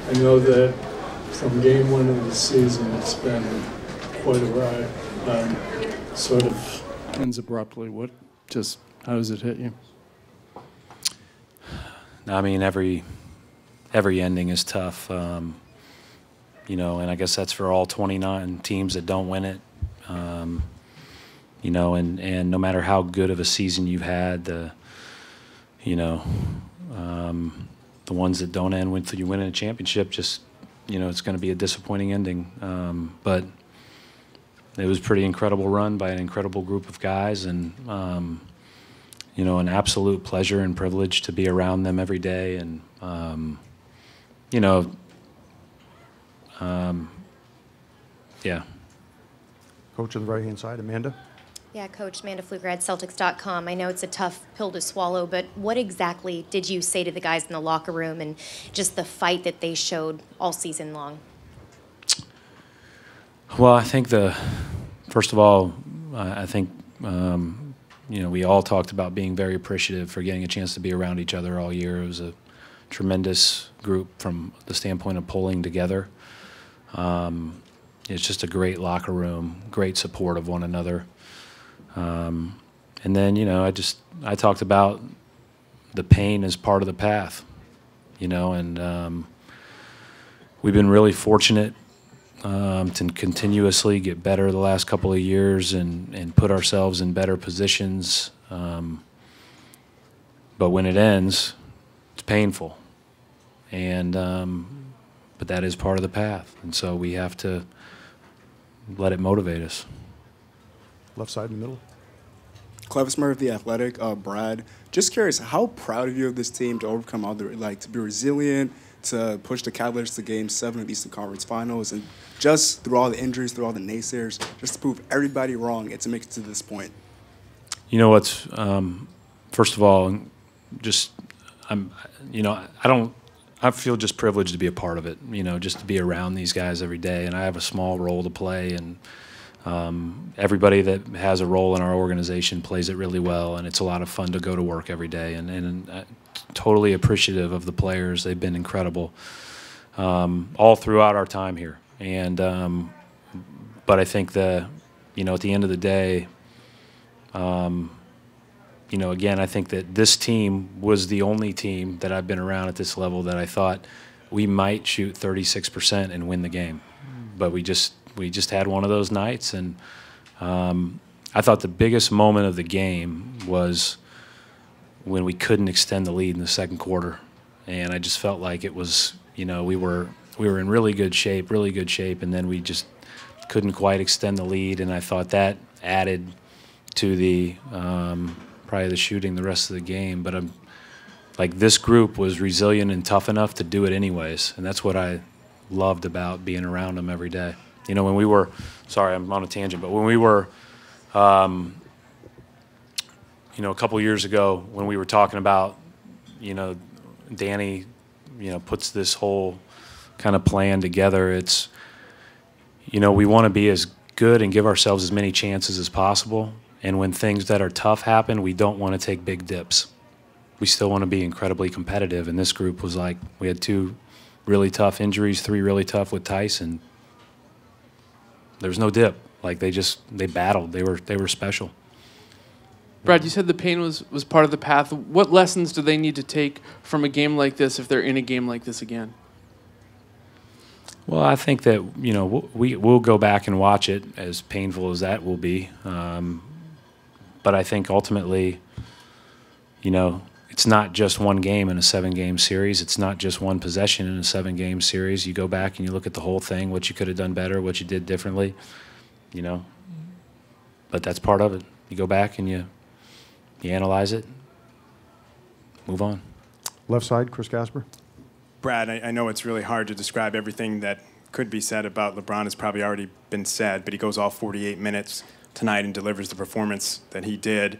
I know that from game one of the season, it's been quite a ride. Sort of ends abruptly. How does it hit you? I mean, every ending is tough, you know, and I guess that's for all 29 teams that don't win it. You know, and no matter how good of a season you've had, you know, the ones that don't end with you winning a championship, just, you know, it's going to be a disappointing ending. But it was a pretty incredible run by an incredible group of guys, and you know, an absolute pleasure and privilege to be around them every day. And you know, yeah. Coach on the right-hand side, Amanda. Yeah, Coach, Amanda Fluker at Celtics.com. I know it's a tough pill to swallow, but what exactly did you say to the guys in the locker room and just the fight that they showed all season long? Well, I think first of all, I think, you know, we all talked about being very appreciative for getting a chance to be around each other all year. It was a tremendous group from the standpoint of pulling together. It's just a great locker room, great support of one another. And then, you know, I talked about the pain as part of the path, you know, and we've been really fortunate to continuously get better the last couple of years and put ourselves in better positions. But when it ends, it's painful. And but that is part of the path. And so we have to let it motivate us. Left side in the middle. Clevis Murray of The Athletic. Brad, just curious, how proud are you of this team to overcome all the, like, to be resilient, to push the Cavaliers to Game 7 of the Eastern Conference Finals, and just through all the injuries, through all the naysayers, just to prove everybody wrong and to make it to this point? You know what's, first of all, just, you know, I feel just privileged to be a part of it, you know, just to be around these guys every day, and I have a small role to play, and everybody that has a role in our organization plays it really well, and it's a lot of fun to go to work every day, and totally appreciative of the players. They've been incredible all throughout our time here. And but I think you know, at the end of the day, you know, again, I think that this team was the only team that I've been around at this level that I thought we might shoot 36% and win the game. But we just had one of those nights, and I thought the biggest moment of the game was when we couldn't extend the lead in the second quarter, and I just felt like it was, you know, we were in really good shape, and then we just couldn't quite extend the lead, and I thought that added to the probably the shooting the rest of the game. But like, this group was resilient and tough enough to do it anyways, and that's what I loved about being around them every day. You know, when we were, sorry, I'm on a tangent, but when we were, you know, a couple years ago, when we were talking about, you know, Danny, you know, puts this whole kind of plan together, it's, you know, we want to be as good and give ourselves as many chances as possible. And when things that are tough happen, we don't want to take big dips. We still want to be incredibly competitive. And this group was like, we had 2 really tough injuries, 3 really tough with Tyson. There was no dip. Like, they battled. They were special. Brad, you said the pain was part of the path. What lessons do they need to take from a game like this if they're in a game like this again? Well, I think that, you know, we'll go back and watch it, as painful as that will be. But I think ultimately, you know, it's not just one game in a 7-game series. It's not just one possession in a 7-game series. You go back and you look at the whole thing, what you could have done better, what you did differently, you know. But that's part of it. You go back and you analyze it, move on. Left side, Chris Gasper. Brad, I know it's really hard to describe everything that could be said about LeBron has probably already been said, but he goes all 48 minutes tonight and delivers the performance that he did.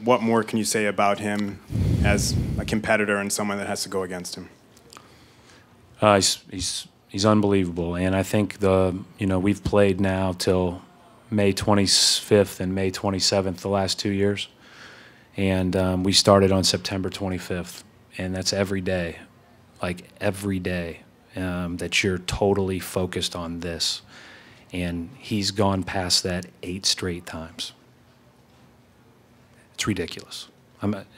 What more can you say about him as a competitor and someone that has to go against him? He's unbelievable, and I think you know, we've played now till May 25th and May 27th the last 2 years, and we started on September 25th, and that's every day, like every day. that you're totally focused on this. And he's gone past that 8 straight times. It's ridiculous.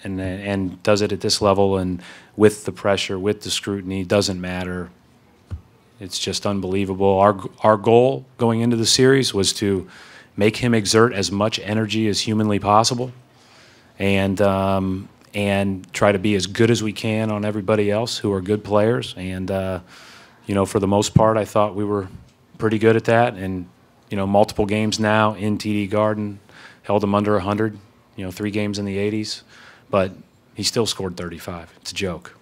And does it at this level and with the pressure, with the scrutiny, doesn't matter. It's just unbelievable. Our goal going into the series was to make him exert as much energy as humanly possible, and try to be as good as we can on everybody else who are good players. And you know, for the most part, I thought we were pretty good at that. And you know, multiple games now in TD Garden held him under 100. You know, 3 games in the 80s, but he still scored 35. It's a joke.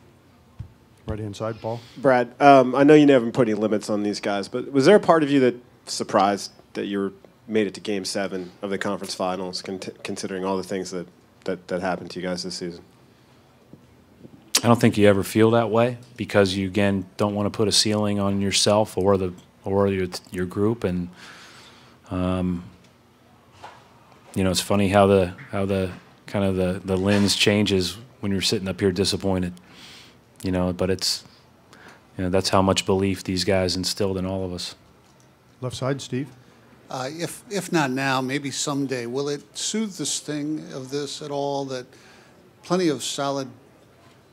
Right-hand side, Paul. Brad, I know you haven't put any limits on these guys, but was there a part of you that surprised that you made it to Game 7 of the conference finals, considering all the things that happened to you guys this season? I don't think you ever feel that way because you, again, don't want to put a ceiling on yourself or your group. And you know, it's funny how the kind of the lens changes when you're sitting up here disappointed. You know, but it's, you know, that's how much belief these guys instilled in all of us. Left side, Steve. If not now, maybe someday, will it soothe the sting of this at all that plenty of solid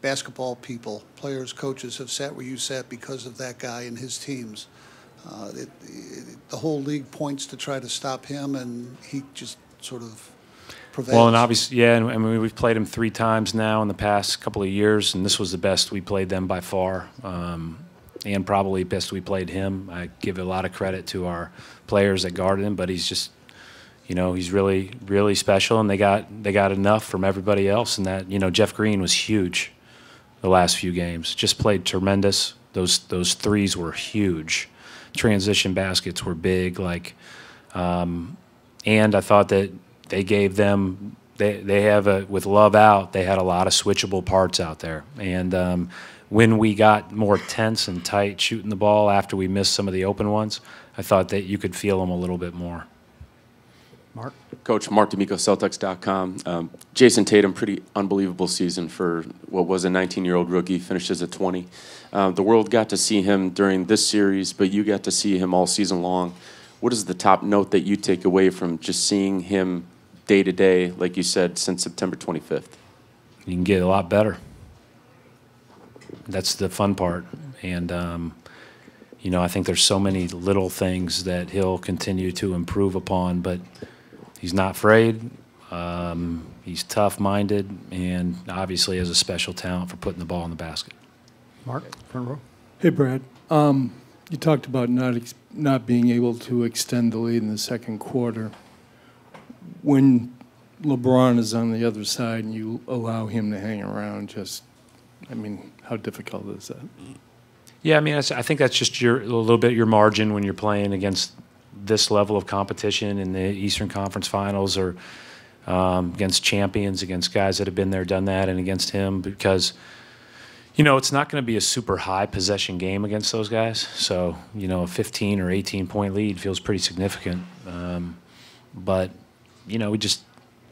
basketball people, players, coaches have sat where you sat because of that guy and his teams? The whole league points to try to stop him, and he just sort of prevails. Well, and obviously, yeah, and I mean, we've played them 3 times now in the past couple of years, and this was the best we played them by far, and probably best we played him. I give a lot of credit to our players that guarded him, but he's just, you know, he's really, really special, and they got enough from everybody else. And that, you know, Jeff Green was huge the last few games. Just played tremendous. Those threes were huge. Transition baskets were big. Like, and I thought that they gave them. They have with Love out. They had a lot of switchable parts out there. And when we got more tense and tight shooting the ball after we missed some of the open ones, I thought that you could feel them a little bit more. Mark. Coach, Mark D'Amico, Celtics.com. Jason Tatum, pretty unbelievable season for what was a 19-year-old rookie, finishes at 20. The world got to see him during this series, but you got to see him all season long. What is the top note that you take away from just seeing him day to day, like you said, since September 25th? You can get a lot better. That's the fun part. And, you know, I think there's so many little things that he'll continue to improve upon, but he's not afraid. He's tough-minded, and obviously has a special talent for putting the ball in the basket. Mark, front row. Hey, Brad. You talked about not being able to extend the lead in the second quarter. When LeBron is on the other side and you allow him to hang around, just, I mean, how difficult is that? Yeah, I mean, I think that's just a little bit your margin when you're playing against this level of competition in the Eastern Conference Finals, or against champions, against guys that have been there, done that, and against him, because, you know, it's not going to be a super high possession game against those guys. So, you know, a 15 or 18-point lead feels pretty significant. But, you know, we just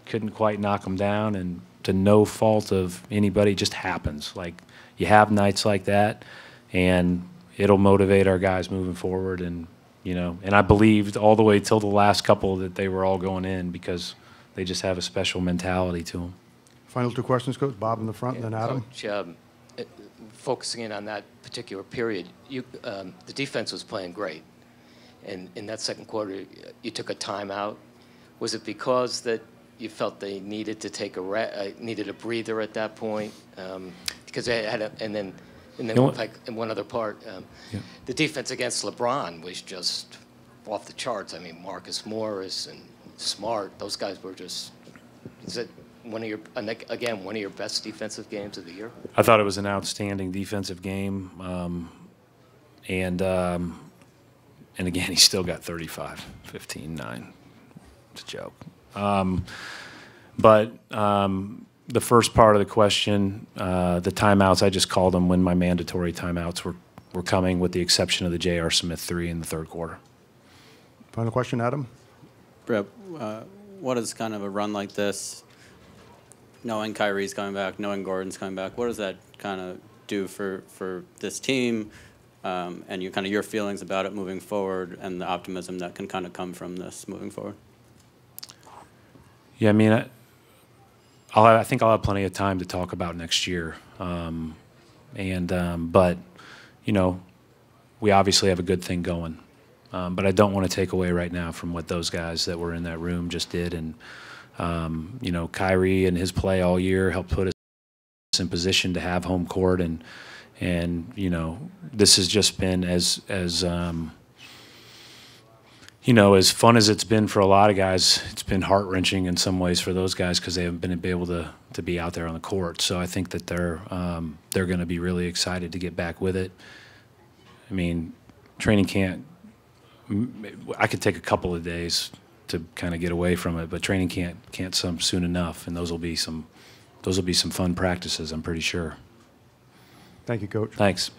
couldn't quite knock them down, and to no fault of anybody, it just happens. Like, you have nights like that, and it'll motivate our guys moving forward. And, you know, and I believed all the way till the last couple that they were all going in, because they just have a special mentality to them. Final 2 questions, Coach. Bob in the front, and then Adam. Coach, focusing in on that particular period, the defense was playing great. And in that second quarter, you took a timeout. Was it because that you felt they needed to take needed a breather at that point? Because they had and then like in one other part, the defense against LeBron was just off the charts. I mean, Marcus Morris and Smart, those guys were just. Is it one of your best defensive games of the year? I thought it was an outstanding defensive game, and again, he still got 35, 15, 9. It's a joke. But the first part of the question, the timeouts, I just called them when my mandatory timeouts were coming, with the exception of the J.R. Smith 3 in the third quarter. Final question, Adam. Brett, what is kind of a run like this, knowing Kyrie's coming back, knowing Gordon's coming back, what does that kind of do for this team, and you kind of your feelings about it moving forward, and the optimism that can kind of come from this moving forward. Yeah, I mean, I think I'll have plenty of time to talk about next year, but you know, we obviously have a good thing going. But I don't want to take away right now from what those guys that were in that room just did. And, you know, Kyrie and his play all year helped put us in position to have home court. And you know, this has just been as you know, as fun as it's been for a lot of guys, it's been heart-wrenching in some ways for those guys because they haven't been able to be out there on the court. So I think that they're going to be really excited to get back with it. I mean, training camp, I could take a couple of days to kind of get away from it, but training can't some soon enough, and those will be some fun practices, I'm pretty sure. Thank you, Coach. Thanks.